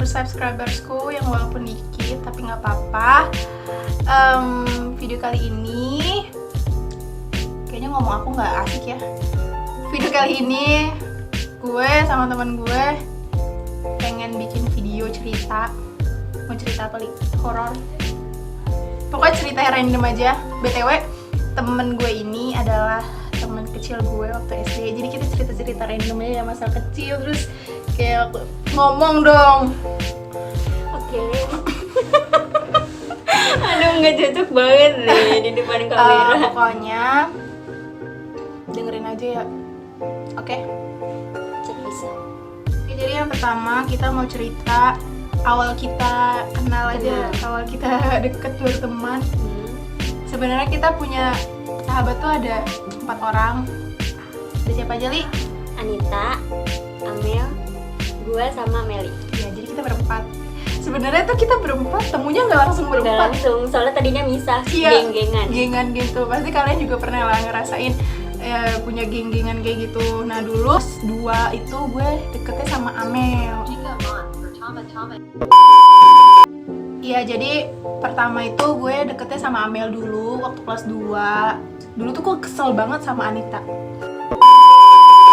subscribersku yang walaupun dikit tapi nggak apa-apa. Video kali ini kayaknya ngomong aku nggak asik ya. Video kali ini gue sama teman gue pengen bikin video cerita. Mau cerita apa, Li? Horor. Pokoknya cerita random aja. BTW temen gue ini adalah teman kecil gue waktu SD. Jadi kita cerita-cerita random aja ya, masa kecil. Terus kayak ngomong dong. Oke. Aduh, nggak cocok banget deh di depan kamera. Pokoknya dengerin aja ya. Oke? Bisa. Oke, jadi yang pertama kita mau cerita awal kita kenal aja. Awal kita deket berteman. Sebenarnya kita punya sahabat tuh ada 4 orang. Ada siapa aja, Li? Anita, Amel, gue sama Meli. Ya, jadi kita berempat. Sebenarnya tuh kita berempat, temunya nggak langsung Udah berempat. langsung, soalnya tadinya misah, Iya, geng-gengan. Gengan gitu. Pasti kalian juga pernah lah ngerasain punya geng-gengan kayak gitu. Nah dulu 2 itu gue deketnya sama Amel. Iya, jadi pertama itu gue deketnya sama Amel dulu waktu kelas 2. Dulu tuh gue kesel banget sama Anita.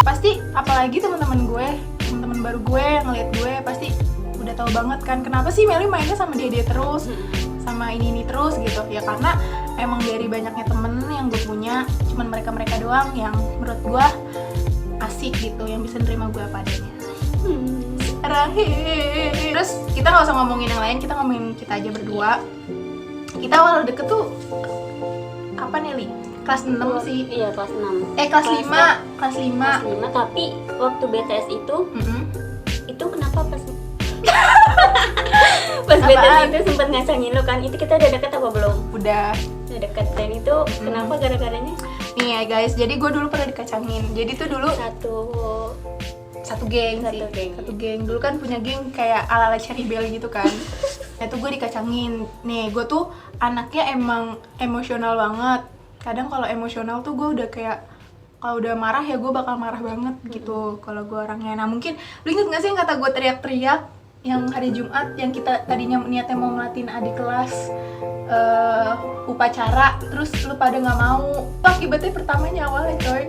Pasti apalagi teman-teman baru gue yang ngeliat gue pasti udah tahu banget kan kenapa sih Meli mainnya sama dia terus, sama ini terus gitu. Ya karena emang dari banyaknya temen yang gue punya, cuman mereka doang yang menurut gue asik gitu, yang bisa nerima gue apa adanya. Terus kita nggak usah ngomongin yang lain, kita ngomongin kita aja berdua. Kita awal deket tuh apa nih, Li? Kelas 6 sih. Iya, kelas 6. Kelas 5. Kelas 5, tapi waktu BTS itu itu kenapa pas BTS itu sempat ngacangin lo kan? Itu kita udah deket apa belum? Udah Deket, dan itu kenapa gara-garanya? nih ya guys, jadi gue dulu pernah dikacangin. Jadi tuh dulu satu geng. Satu geng. Dulu kan punya geng kayak ala-ala Cherry Bell gitu kan. Nah itu gue dikacangin. Nih gue tuh anaknya emang emosional banget. Kadang kalau emosional tuh gue udah kayak, kalau udah marah ya gue bakal marah banget gitu. Kalau gue orangnya. Nah mungkin lu inget gak sih yang kata gue teriak-teriak yang hari Jumat, yang kita tadinya niatnya mau ngeliatin adik kelas upacara, terus lu pada nggak mau. Akibatnya pertamanya awalnya coy,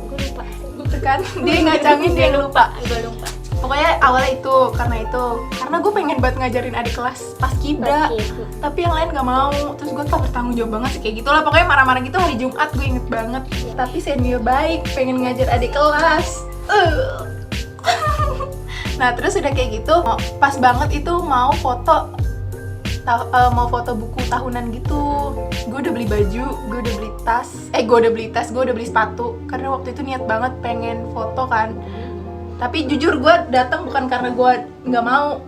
Gue lupa. itu kan dia ngacangin, dia lupa. Gue lupa. Pokoknya awalnya itu karena gue pengen banget ngajarin adik kelas pas kibra, tapi yang lain nggak mau. Terus gue tak bertanggung jawab banget sih kayak gitulah. Pokoknya marah-marah gitu hari Jumat, gue inget banget. Tapi senior baik pengen ngajar adik kelas. Nah terus udah kayak gitu, pas banget itu mau foto buku tahunan gitu. Gue udah beli baju, gue udah beli tas, gue udah beli sepatu. Karena waktu itu niat banget pengen foto kan. Tapi jujur gue datang bukan karena gue nggak mau.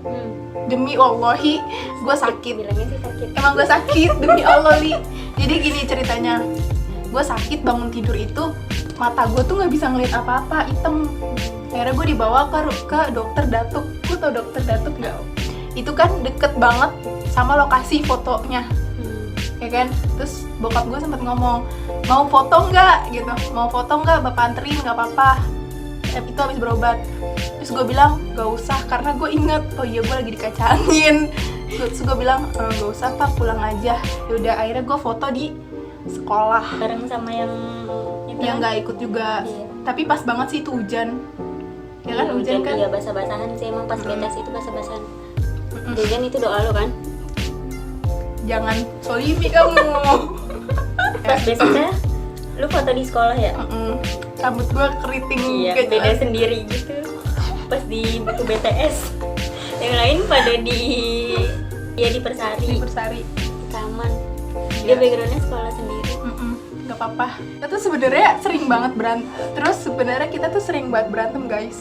Demi Wallahi gue sakit. Bilangnya sih sakit. Emang gue sakit, demi Allah, Li. Jadi gini ceritanya, gue sakit bangun tidur itu, mata gue tuh nggak bisa ngeliat apa-apa, hitam. Akhirnya gue dibawa ke dokter Datuk. Gue tau dokter Datuk nggak? Itu kan deket banget sama lokasi fotonya, ya kan? Terus bokap gue sempat ngomong, mau foto nggak gitu, mau foto nggak, bapak anterin, nggak apa-apa. Itu habis berobat. Terus gue bilang gak usah, karena gue inget, oh iya gue lagi dikacangin. Terus gue bilang gak usah pak, pulang aja. Yaudah akhirnya gue foto di sekolah Bareng sama yang nggak ikut juga. Tapi pas banget sih itu hujan. Ya kan, hujan kan? Iya, basah-basahan sih emang pas BTS itu basah-basahan. Hujan itu doa lo kan? Jangan solimi kamu. Pas besoknya lu foto di sekolah ya? Rambut gue keriting. Iya, gitu. beda sendiri gitu. Pas di buku BTS. Yang lain pada di Persari. Di Persari. Di taman. Iya. Dia backgroundnya sekolah sendiri. Gak apa-apa. Kita tuh sebenarnya sering banget berantem. Terus sebenarnya kita tuh sering banget berantem guys.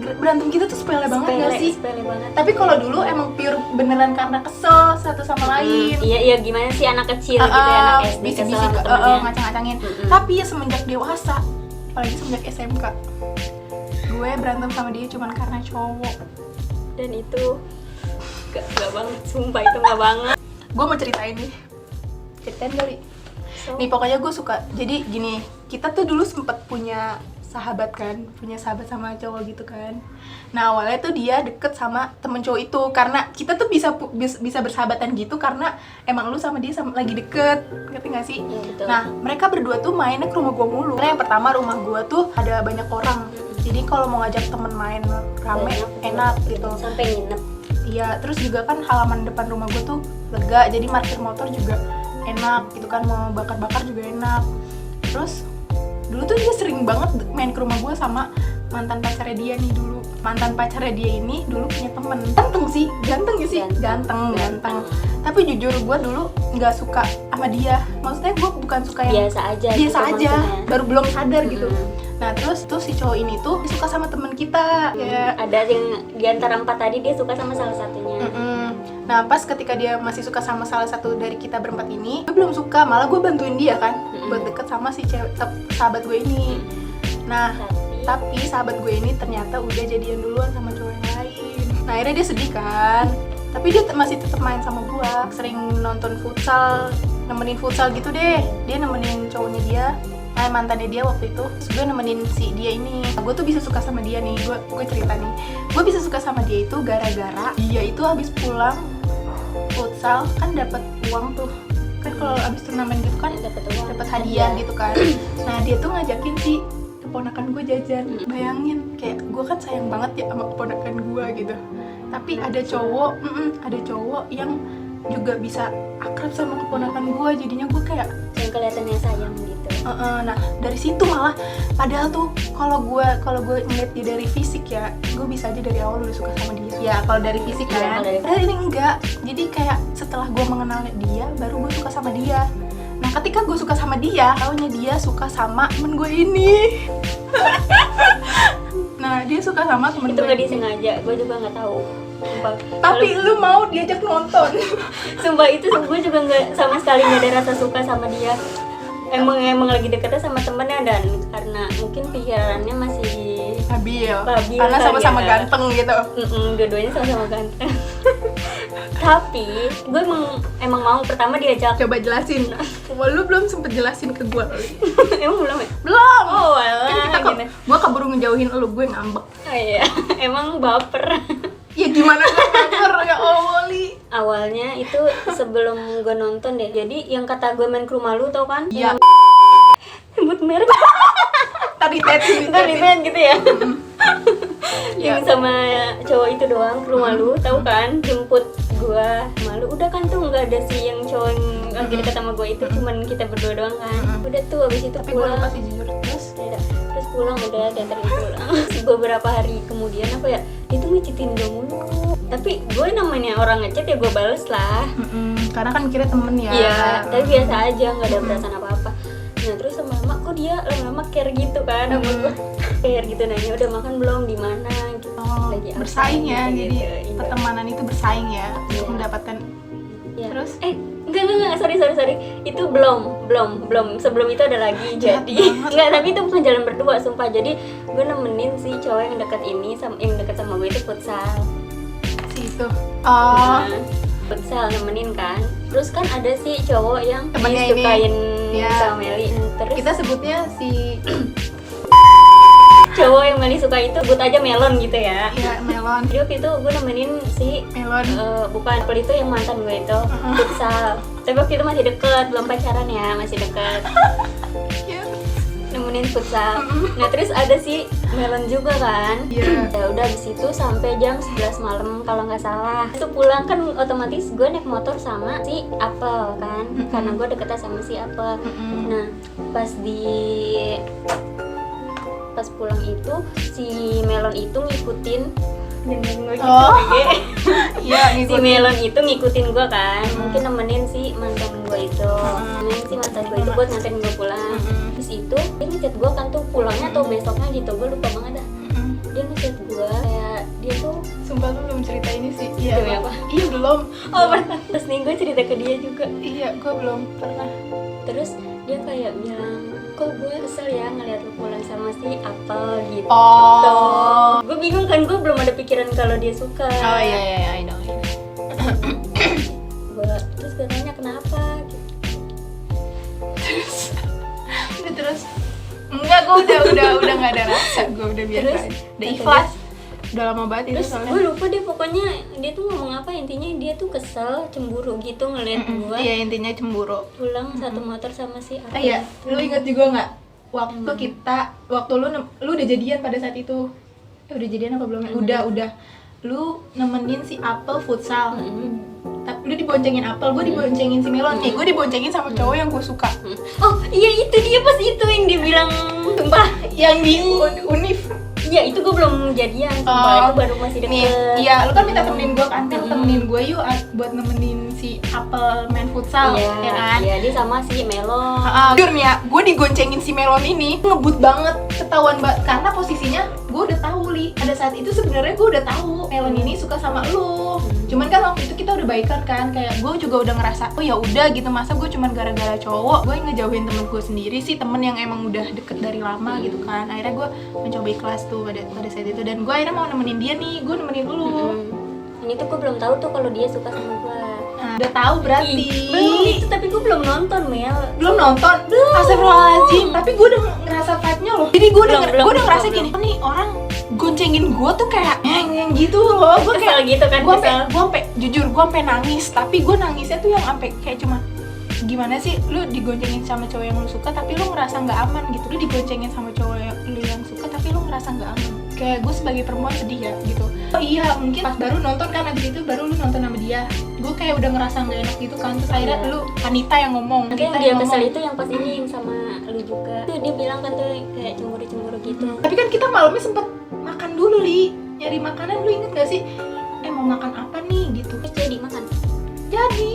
Berantem kita tuh sepele banget gak sih? Sepele banget. Tapi kalau dulu emang pure beneran karena kesel satu sama lain. Iya, gimana sih anak kecil gitu ya, anak SD kesel sama temennya. Ngacang-ngacangin. Tapi ya semenjak dewasa, apalagi semenjak SMK, gue berantem sama dia cuman karena cowok. Dan itu gak banget, sumpah itu gak banget. Gue mau ceritain kali. Nih pokoknya gue suka. Jadi gini, kita tuh dulu sempet punya sahabat kan, punya sahabat sama cowok gitu kan. Nah awalnya tuh dia deket sama temen cowok itu karena kita tuh bisa bersahabatan gitu karena emang lu sama dia lagi deket, ngerti gak sih? Iya, betul. Nah mereka berdua tuh mainnya ke rumah gue mulu. Karena yang pertama rumah gue tuh ada banyak orang, jadi kalau mau ngajak temen main rame enak gitu. Sampai nginep. Iya, terus juga kan halaman depan rumah gue tuh lega, jadi parkir motor juga enak gitu kan, mau bakar-bakar juga enak. Terus dulu tuh dia sering banget main ke rumah gue sama mantan pacarnya dia nih dulu. Mantan pacarnya dia ini dulu punya temen ganteng sih, ganteng ya sih, ganteng. Tapi jujur gue dulu nggak suka sama dia. Maksudnya gue bukan suka yang Biasa aja. baru belum sadar gitu. Nah terus tuh si cowok ini tuh suka sama temen kita. Ya. Ada yang di antara 4 tadi dia suka sama salah satunya. Nah pas ketika dia masih suka sama salah satu dari kita berempat ini, gue belum suka, malah gue bantuin dia kan buat deket sama si sahabat gue ini. Nah tapi sahabat gue ini ternyata udah jadian duluan sama cowok yang lain. Nah akhirnya dia sedih kan, tapi dia masih tetap main sama gue. Sering nonton futsal, nemenin futsal gitu deh. Dia nemenin cowoknya dia, mantannya dia waktu itu. Terus gue nemenin si dia ini. Gue tuh bisa suka sama dia nih, gue cerita nih. Gue bisa suka sama dia itu gara-gara dia itu habis pulang futsal kan dapat uang tuh. Kan kalau habis turnamen gitu kan dapat hadiah gitu kan. Nah dia tuh ngajakin si keponakan gue jajan. Bayangin, kayak gue kan sayang banget ya sama keponakan gue gitu. Tapi ada cowok yang juga bisa akrab sama keponakan gue, jadinya gue kayak yang kelihatannya sayang gitu. Nah dari situ malah, padahal tuh kalau gue ngeliat dia dari fisik ya, gue bisa aja dari awal udah suka sama dia. Ya kalau dari fisik Iya, kan, kalau dari padahal ini enggak. Jadi kayak setelah gue mengenal dia, baru gue suka sama dia. Nah ketika gue suka sama dia, taunya dia suka sama temen gue ini. Nah dia suka sama temen Itu gue nggak ini. disengaja, gue juga nggak tahu. Sumpah. Tapi lu mau diajak nonton. Sumpah itu gue juga nggak sama sekali nggak ada rasa suka sama dia. Emang lagi deketnya sama temennya, dan karena mungkin pikirannya masih Labil kali karena sama-sama ya. ganteng gitu. Dua-duanya sama-sama ganteng. Tapi gue emang mau pertama diajak. Coba jelasin. Wah, lu belum sempet jelasin ke gue. Emang belum ya? Belum. Oh Kan walah gitu. gue keburu ngejauhin lu, gue ngambek. Oh iya, emang baper. Ya gimana gak ya Allah Li. Awalnya itu sebelum gue nonton deh. Jadi yang kata gue main ke rumah lu, tau kan? Iya. Sebut merek. Tadi tetin gitu ya. Iya. Yang sama cowok itu doang ke rumah lu, tahu kan? Jemput gua, malu. Udah kan tuh nggak ada sih yang cowok yang lagi deket sama gua itu, cuman kita berdua doang kan. Udah tuh habis itu Tapi gue pulang. lupa sih jujur. Terus pulang udah diantarin pulang. Beberapa hari kemudian apa ya? Itu ngecitin gua mulu. Tapi gue namanya orang ngechat ya gue bales lah. Karena kan kira temen ya. Iya, tapi biasa aja, nggak ada perasaan apa-apa. Nah terus lama-lama kok dia lama-lama care gitu kan sama gue. Care gitu, nanya udah makan belum, di mana gitu. Oh, Lagi apa, bersaing ya, gitu, jadi iya. pertemanan itu bersaing ya untuk Iya. mendapatkan. Ya. Terus? Enggak, sorry. Itu belum. Sebelum itu ada lagi. Jahat Jadi banget. enggak, tapi itu bukan jalan berdua, sumpah. Jadi gue nemenin si cowok yang dekat ini yang dekat sama gue itu futsal. Si itu. Oh. Nah, futsal nemenin kan. Terus kan ada si cowok yang Temennya ini. disukain Iya. sama Meli. Terus Kita sebutnya si cowok yang Meli suka itu sebut aja Melon gitu ya. ya Melon. Jadi waktu itu gue nemenin si Melon. bukan Apple itu yang mantan gue itu futsal. Tapi waktu itu masih deket, belum pacaran ya, masih deket. Ya. Nemenin futsal. Nah terus ada si Melon juga kan. Iya. Ya udah habis itu sampai jam 11 malam kalau nggak salah. Itu pulang kan otomatis gue naik motor sama si Apple kan, karena gue deketnya sama si Apple. Nah pas pulang itu si Melon itu ngikutin. Oh. Iya, Si ngikutin. Melon itu ngikutin gue kan, mungkin nemenin si mantan gue itu, nemenin si mantan gue itu buat nganterin gue pulang. Terus itu dia ngechat gue kan tuh pulangnya atau besoknya gitu, gue lupa banget dah. Dia ngechat gue kayak dia tuh Sumpah lu belum cerita ini sih. Iya. Demi apa? Iya belum. oh pernah. Terus nih gue cerita ke dia juga. Iya, gue belum pernah. Terus dia kayak bilang, kok gue kesel ya ngeliat lu pulang sama si Apple gitu. Oh. Gue bingung kan, gue belum ada pikiran kalau dia suka. Oh iya, I know. Terus gue tanya kenapa gitu. Terus Enggak, gue udah nggak ada rasa, gue udah biasa Terus, aja. Udah ikhlas. Udah lama banget itu Terus soalnya. gue lupa deh pokoknya dia tuh ngomong apa, intinya dia tuh kesel, cemburu gitu ngeliat gue Iya, intinya cemburu. pulang satu motor sama si apa Iya, itu. lu inget juga nggak waktu lu udah jadian pada saat itu? Udah jadian apa belum? Udah. Lu nemenin si Apel futsal. Tapi lu diboncengin Apel, gue diboncengin si Melon. Gue diboncengin sama cowok yang gue suka. Oh iya, itu dia pas itu yang dibilang sumpah. Yang di Unif. Iya, itu gue belum jadian, sumpah. Itu baru masih deket. Nih, iya, lu kan minta temenin gue kan, temenin gue yuk buat nemenin si Apel main futsal, ya kan? Iya, dia sama si Melon. Jujur nih ya, gue digoncengin si Melon ini ngebut banget, ketahuan banget karena posisinya gue udah tahu Li. Pada saat itu sebenarnya gue udah tahu Melon ini suka sama lu. Cuman kan waktu itu kita udah baikan kan, kayak gue juga udah ngerasa oh ya udah gitu, masa gue cuman gara-gara cowok gue ngejauhin temen gue sendiri sih, temen yang emang udah deket dari lama gitu kan. Akhirnya gue mencoba ikhlas tuh pada saat itu, dan gue akhirnya mau nemenin dia nih, gue nemenin dulu. Ini tuh gue belum tahu tuh kalau dia suka sama gue. Nah, udah tahu berarti. Belum itu, tapi gue belum nonton, Mel. Belum nonton? Astagfirullahaladzim. Tapi gue udah ngerasa vibe-nya loh. Jadi gue udah ngerasa gini, nih orang goncengin gue tuh kayak yang gitu loh. Gue kayak gitu kan, gue sampai jujur gue sampai nangis. Tapi gue nangisnya tuh yang sampai kayak cuma gimana sih, lu digoncengin sama cowok yang lu suka tapi lu ngerasa nggak aman gitu. Lu digoncengin sama cowok yang lu yang suka tapi lu ngerasa nggak aman. Kayak gue sebagai perempuan sedih ya gitu. Oh iya, mungkin pas baru nonton kan, abis itu baru lu nonton sama dia, gue kayak udah ngerasa nggak enak gitu kan. Terus akhirnya lu Anita yang ngomong. Nanti yang dia kesel itu yang pas ini yang sama lu juga. Tuh dia bilang kan tuh kayak cemburu-cemburu gitu. Tapi kan kita malamnya sempet makan dulu Li, nyari makanan. Lu inget gak sih? Mau makan apa nih gitu. Terus jadi makan. Jadi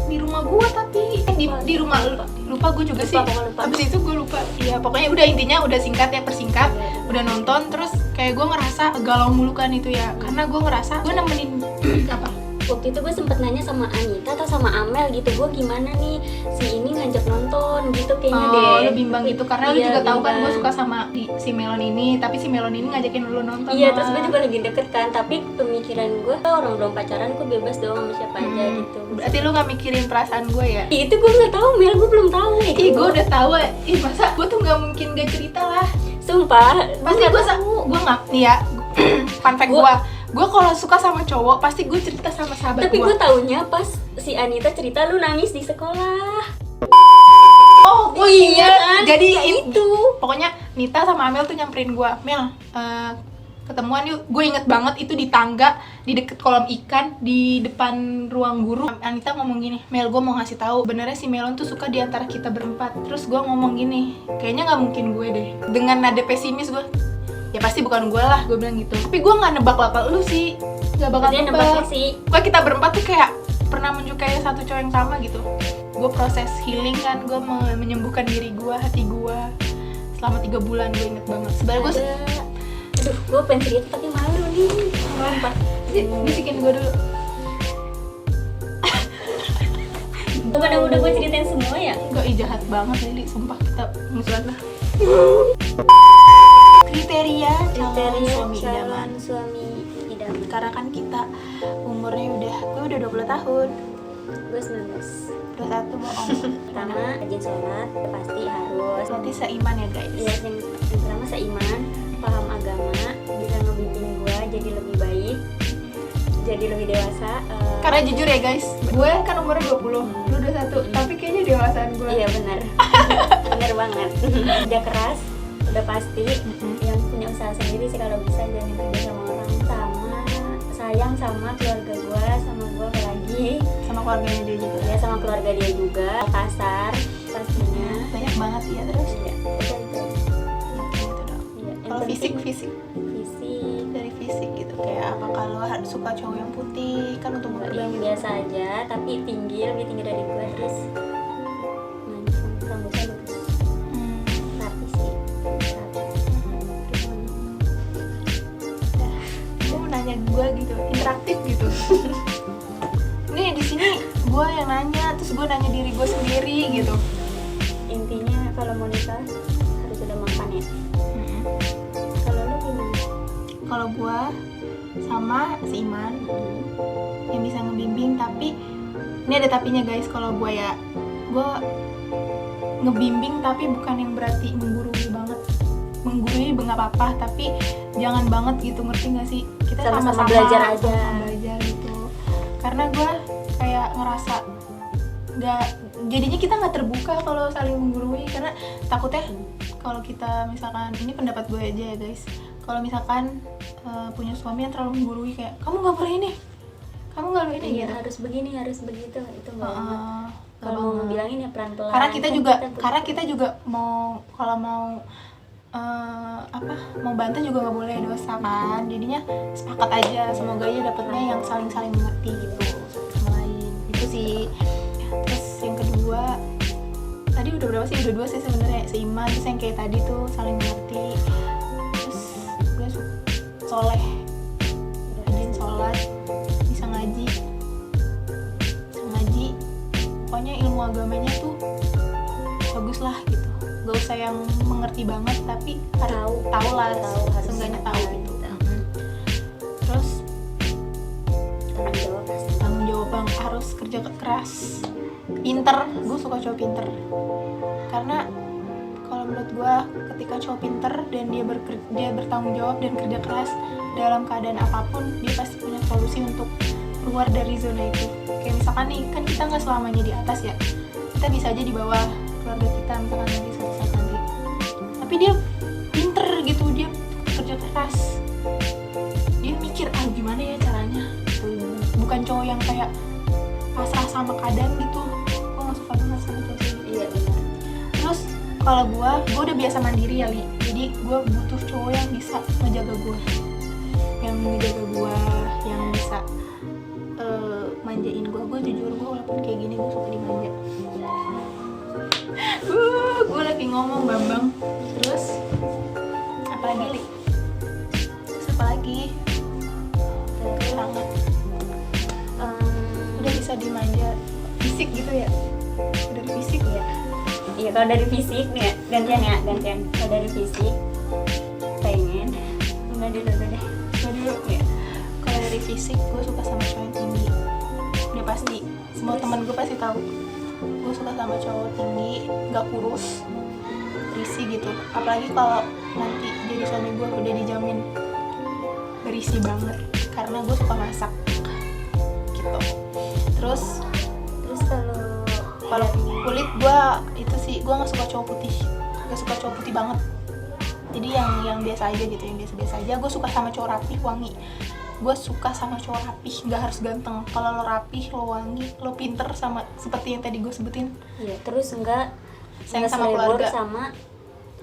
di rumah gua, tapi di rumah lupa gue juga sih. Lupa. Habis itu gue lupa. Ya pokoknya udah, intinya udah singkat ya, persingkat. Udah nonton terus kayak gue ngerasa galau mulu kan itu ya. Karena gue ngerasa gue nemenin apa? Waktu itu gue sempet nanya sama Anita atau sama Amel gitu, gue gimana nih si ini ngajak nonton gitu kayaknya deh. Lu bimbang gitu karena lu Iya, juga tahu kan bimbang. gue suka sama si Melon ini, tapi si Melon ini ngajakin lu nonton. Iya, malah. terus gue juga lagi deket kan, tapi pemikiran gue orang belum pacaran, gue bebas dong sama siapa aja gitu. Berarti lu gak mikirin perasaan gue ya? Itu gue nggak tahu, Mel, gue belum tahu. Ih, gue udah tahu. Masa gue tuh gak mungkin gak cerita lah. Sumpah, Pasti gue nggak nih ya. Fun fact gue kalau suka sama cowok pasti gue cerita sama sahabat gue. tapi gue taunya pas si Anita cerita lu nangis di sekolah. Oh Iya iya kan? Jadi Ya itu pokoknya Nita sama Amel tuh nyamperin gue, Mel ketemuan yuk. Gue inget banget itu di tangga di deket kolam ikan di depan ruang guru. Anita ngomong gini, Mel gue mau ngasih tahu benernya si Melon tuh suka di antara kita berempat. Terus gue ngomong gini, kayaknya nggak mungkin gue deh. Dengan nada pesimis gue, ya pasti bukan gue lah, gue bilang gitu. Tapi gue nggak nebak bakal lu sih, nggak bakal Dia nebak. nebaknya sih. Gue kita berempat tuh kayak pernah menyukai satu cowok yang sama gitu. Gue proses healing kan, gue menyembuhkan diri gue, hati gue selama 3 bulan. Gue inget banget. Sebenarnya gue Aduh, gue pengen cerita tapi malu nih. Sumpah. bisikin gue dulu. Bukan udah gue ceritain semua ya? Gak, jahat banget Lili, sumpah kita musuhan lah. Kriteria calon suami idaman. Suami idaman. Karena kan kita umurnya gue udah 20 tahun. Gue 19. 21 bohong. Pertama, rajin sholat, pasti harus. Berarti seiman ya guys. Iya, yang pertama seiman, paham agama, bisa ngebimbing gue jadi lebih baik, jadi lebih dewasa. Karena jujur ya guys, gue kan umurnya 20, lu 21, tapi kayaknya dewasaan gue. Iya benar. Benar banget. Udah keras, udah pasti. Yang punya usaha sendiri sih kalau bisa, jangan kerja sama orang. Sama sayang sama keluarga gue, sama gue apalagi. Sama keluarganya dia juga. Ya sama keluarga dia juga. Kasar pastinya. Banyak banget ya terus. Iya, udah itu. Gitu dong. Iya, yang Kalau penting fisik fisik. dari fisik gitu, kayak apa kalau suka cowok yang putih kan untuk Yang biasa aja, tapi tinggi, lebih tinggi dari gue. Terus mancung, rambutnya lurus, rapi sih, rapi. Gue mau nanya gue gitu, interaktif gitu. Nih di sini gue yang nanya, terus gue nanya diri gue sendiri gitu. Intinya kalau mau nikah harus udah makan ya. Kalau lu gimana? Kalau gue sama seiman yang bisa ngebimbing, tapi ini ada tapinya guys. Kalau gue ya, gue ngebimbing tapi bukan yang berarti menggurui banget. menggurui nggak apa-apa, tapi jangan banget gitu, ngerti nggak sih? Kita Sama-sama belajar aja. sama-sama belajar gitu. Karena gue kayak ngerasa nggak, jadinya kita nggak terbuka kalau saling menggurui, karena takutnya kalau kita misalkan, ini pendapat gue aja ya guys, kalau misalkan punya suami yang terlalu menggurui kayak kamu nggak boleh ini, kamu nggak boleh ini, Iya, gitu. harus begini, harus begitu, itu nggak banget. Nggak Kalau mau banget. bilangin ya pelan-pelan. Karena kita Kan juga kita kita juga mau, kalau mau mau bantah juga nggak boleh, dosa kan. Jadinya sepakat aja, semoga aja dapetnya yang saling mengerti gitu satu sama lain, itu sih. Terus yang kedua, tadi udah berapa sih? Udah 2 sih sebenarnya, seiman. Terus yang kayak tadi tuh saling mengerti. Terus gue soleh, rajin sholat, bisa ngaji, pokoknya ilmu agamanya tuh bagus lah gitu. Gak usah yang mengerti banget, tapi tahu lah, seenggaknya tahu gitu. Terus tanggung jawab bang, harus kerja keras, pinter. Gue suka cowok pinter, karena kalau menurut gue ketika cowok pinter dan dia bertanggung jawab dan kerja keras dalam keadaan apapun, dia pasti punya solusi untuk keluar dari zona itu. Kayak misalkan nih, kan kita nggak selamanya di atas ya, kita bisa aja di bawah keluarga kita misalkan nanti suatu saat nanti, tapi dia pinter gitu, dia kerja keras, dia mikir gimana ya caranya gitu. Bukan cowok yang kayak pasrah sama keadaan gitu. Gue nggak suka banget sama cowok kayak gitu. Iya benar. Terus kalau gue udah biasa mandiri ya Li, jadi gue butuh cowok yang bisa ngejaga gue, yang bisa manjain gue. Gue jujur, gue walaupun kayak gini gue suka dimanja. Gue lagi ngomong Bambang. Terus apa lagi Li? Terus apa lagi? Sangat udah bisa dimanja fisik gitu ya, dari fisik ya. Iya, kalau dari fisik nih ya, gantian. Kalau dari fisik pengen enggak dulu deh. Ya. Kalau dari fisik gue suka sama cowok yang tinggi. Udah pasti, semua teman gue pasti tahu. Gue suka sama cowok tinggi, nggak kurus, berisi gitu. Apalagi kalau nanti jadi suami gue udah dijamin berisi banget, karena gue suka masak gitu. Terus kalau kulit gue itu sih, gue nggak suka cowok putih, nggak suka cowok putih banget. Jadi yang biasa aja gitu, yang biasa aja. Gue suka sama cowok rapih, wangi. Gue suka sama cowok rapih, nggak harus ganteng. Kalau lo rapih, lo wangi, lo pinter, sama seperti yang tadi gue sebutin. Iya, terus enggak Sayang sama selebor keluarga. sama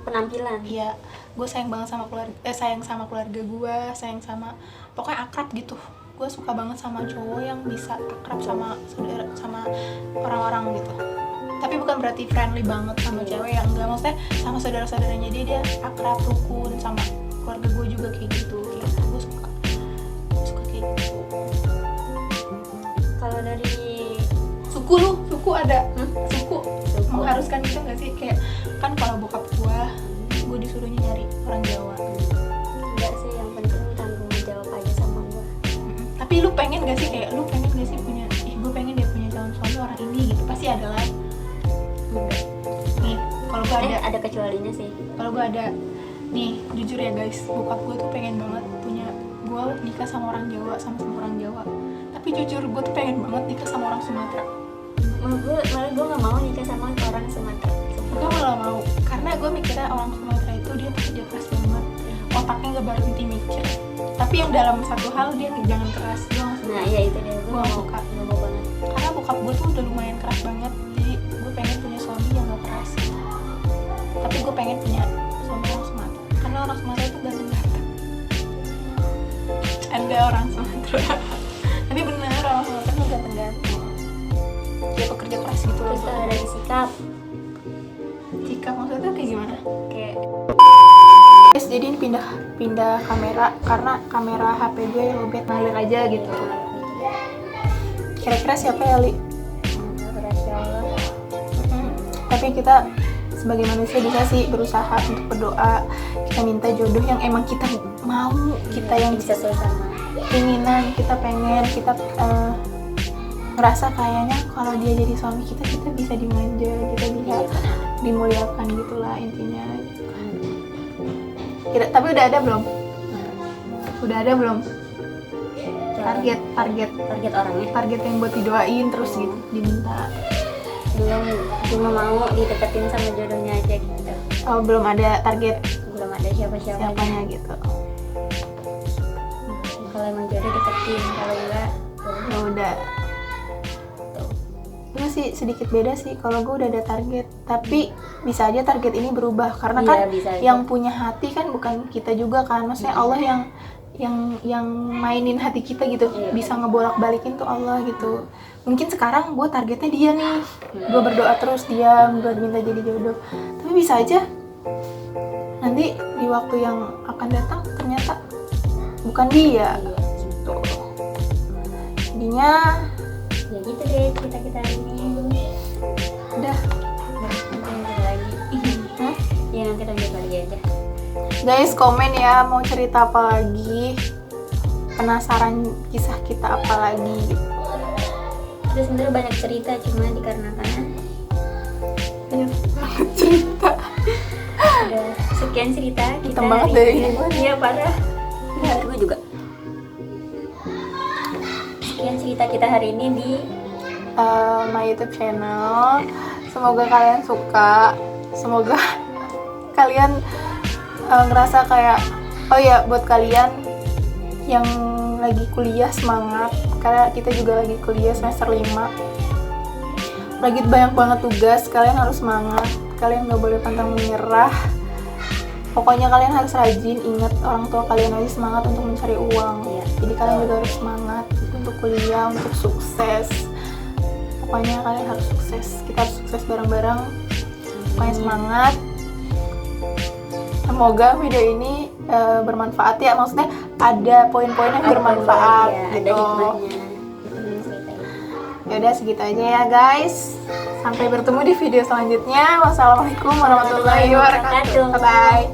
penampilan. Iya, gue sayang banget sama keluarga gue, sayang sama, pokoknya akrab gitu. Gue suka banget sama cowok yang bisa akrab sama saudara, sama orang-orang gitu. Tapi bukan berarti friendly banget sama cewek, yang enggak, maksudnya sama saudara-saudaranya dia akrab, rukun, sama keluarga gue juga kayak gitu. Gue suka kayak gitu. Kalau dari Suku ada? Suku Suku. mengharuskan itu nggak sih? Kayak kan kalau bokap gue disuruhnya nyari orang Jawa. enggak sih, yang penting tanggung jawab aja sama gua. Tapi lu pengen gak sih, kayak lu pengen gak sih punya, gue pengen dia punya calon suami orang ini gitu, pasti ada lah. Enggak. Nih kalau gue Ada kecualinya sih. kalau gue ada nih, jujur ya guys, bokap gue tuh pengen banget punya gue nikah sama orang Jawa, sama orang Jawa. Tapi jujur gue tuh pengen banget nikah sama orang Sumatera. Malah gue nggak mau nikah sama orang Sumatera. Gue malah mau, karena gue mikirnya orang Sumatera itu dia tuh kerja keras banget, otaknya gak berhenti mikir. Tapi yang dalam satu hal dia jangan keras. Nah iya itu dia, gue Gua nggak suka. mau banget. Karena bokap gue tuh udah lumayan keras banget, jadi gue pengen punya suami yang gak keras. Tapi gue pengen punya suami orang Sumatera, karena orang Sumatera itu ganteng-ganteng. Ada orang Sumatera tapi bener, orang Sumatera tuh ganteng-ganteng, dia pekerja keras gitu loh. Terus dari sikap Maksudnya kayak gimana? kayak Guys, jadi ini pindah kamera, karena kamera HP gue lobet, ngalir aja gitu. Kira-kira siapa ya Li? Masya Allah. Tapi kita sebagai manusia bisa sih berusaha untuk berdoa, kita minta jodoh yang emang kita mau, kita yang bisa sama. keinginan, kita pengen, kita ngerasa kayaknya kalau dia jadi suami kita bisa dimanja, kita bisa dimuliakan gitulah intinya. Tapi udah ada belum? Udah ada belum? Target orangnya target yang buat didoain terus gitu diminta. belum, cuma mau dideketin sama jodohnya aja gitu. Oh, belum ada target Belum ada siapanya siapanya gitu. kalau emang jodoh deketin, kalau enggak Ya udah. Gue sih sedikit beda sih. Kalau gue udah ada target, tapi bisa aja target ini berubah karena Iya, kan bisa aja. yang punya hati kan bukan kita juga kan. Maksudnya Allah yang mainin hati kita gitu. Iya. Bisa ngebolak-balikin tuh Allah gitu. Mungkin sekarang gue targetnya dia nih. Gue berdoa terus dia, gue minta jadi jodoh. Tapi bisa aja nanti di waktu yang akan datang ternyata bukan dia. iya. Gitu. Jadinya Ya gitu deh cerita kita hari ini. udah. Nanti lanjut lagi. Hmm? Ya nanti lanjut lagi aja. Guys, komen ya mau cerita apa lagi, penasaran kisah kita apa lagi gitu. Terus sebenarnya banyak cerita, cuma dikarenakan Banyak banget cerita. udah sekian cerita kita Hitam banget hari deh ini. ini. Iya parah. Ya, gue juga. Sekian cerita kita hari ini di My YouTube channel. Semoga kalian suka. Semoga kalian ngerasa kayak, oh ya, buat kalian yang lagi kuliah semangat, karena kita juga lagi kuliah semester 5. Lagi banyak banget tugas, kalian harus semangat. Kalian gak boleh pantang menyerah. Pokoknya kalian harus rajin. Ingat, orang tua kalian aja semangat untuk mencari uang. Iya. Jadi kalian juga harus semangat untuk kuliah, untuk sukses. Pokoknya kalian harus sukses. Kita harus sukses bareng-bareng. Pokoknya semangat. Semoga video ini bermanfaat ya. Maksudnya ada poin-poin yang bermanfaat ya, gitu. ada hikmahnya. Cerita ini. Yaudah segitu aja ya guys. Sampai bertemu di video selanjutnya. Wassalamualaikum warahmatullahi wabarakatuh. Bye bye.